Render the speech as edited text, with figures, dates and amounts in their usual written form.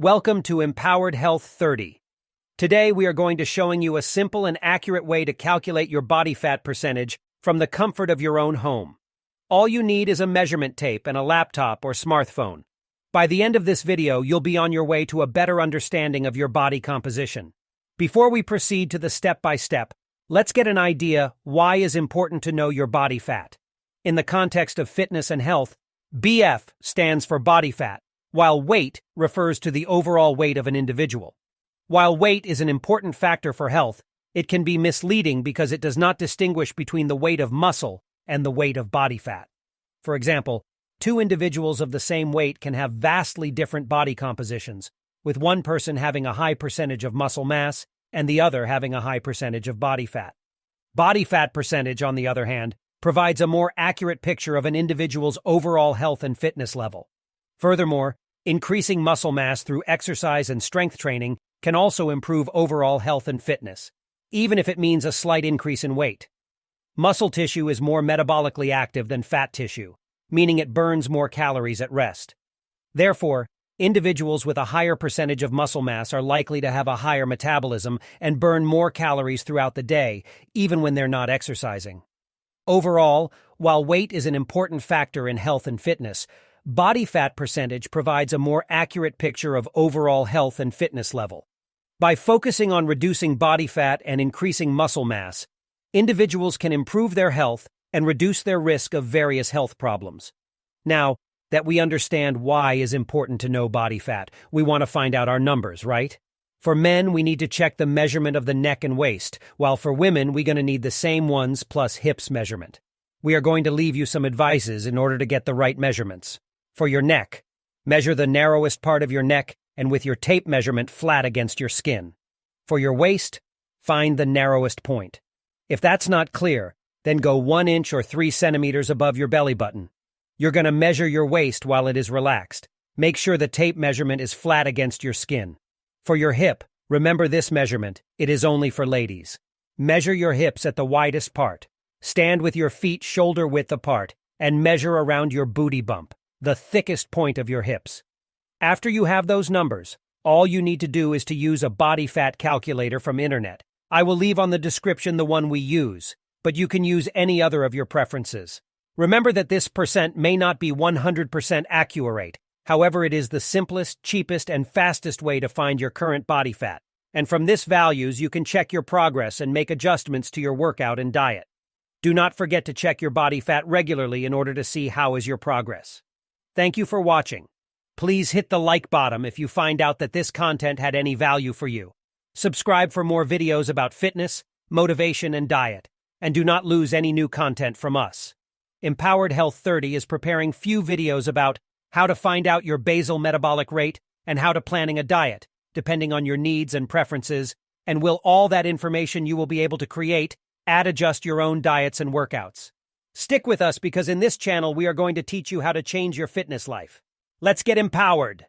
Welcome to Empowered Health 30. Today we are going to showing you a simple and accurate way to calculate your body fat percentage from the comfort of your own home. All you need is a measurement tape and a laptop or smartphone. By the end of this video, you'll be on your way to a better understanding of your body composition. Before we proceed to the step-by-step, let's get an idea why is important to know your body fat. In the context of fitness and health, BF stands for body fat, while weight refers to the overall weight of an individual. While weight is an important factor for health, it can be misleading because it does not distinguish between the weight of muscle and the weight of body fat. For example, two individuals of the same weight can have vastly different body compositions, with one person having a high percentage of muscle mass and the other having a high percentage of body fat. Body fat percentage, on the other hand, provides a more accurate picture of an individual's overall health and fitness level. Furthermore, increasing muscle mass through exercise and strength training can also improve overall health and fitness, even if it means a slight increase in weight. Muscle tissue is more metabolically active than fat tissue, meaning it burns more calories at rest. Therefore, individuals with a higher percentage of muscle mass are likely to have a higher metabolism and burn more calories throughout the day, even when they're not exercising. Overall, while weight is an important factor in health and fitness, body fat percentage provides a more accurate picture of overall health and fitness level. By focusing on reducing body fat and increasing muscle mass, individuals can improve their health and reduce their risk of various health problems. Now that we understand why is important to know body fat, we want to find out our numbers, right? For men, we need to check the measurement of the neck and waist, while for women, we're going to need the same ones plus hips measurement. We are going to leave you some advices in order to get the right measurements. For your neck, measure the narrowest part of your neck and with your tape measurement flat against your skin. For your waist, find the narrowest point. If that's not clear, then go 1 inch or 3 centimeters above your belly button. You're going to measure your waist while it is relaxed. Make sure the tape measurement is flat against your skin. For your hip, remember this measurement. It is only for ladies. Measure your hips at the widest part. Stand with your feet shoulder width apart and measure around your booty bump, the thickest point of your hips. After you have those numbers, all you need to do is to use a body fat calculator from internet. I will leave on the description the one we use, but you can use any other of your preferences. Remember that this percent may not be 100% accurate. However, it is the simplest, cheapest, and fastest way to find your current body fat. And from this values, you can check your progress and make adjustments to your workout and diet. Do not forget to check your body fat regularly in order to see how is your progress. Thank you for watching. Please hit the like button if you find out that this content had any value for you. Subscribe for more videos about fitness, motivation, and diet. And do not lose any new content from us. Empowered Health 30 is preparing few videos about how to find out your basal metabolic rate and how to planning a diet, depending on your needs and preferences, and will all that information you will be able to create, adjust your own diets and workouts. Stick with us because in this channel we are going to teach you how to change your fitness life. Let's get empowered!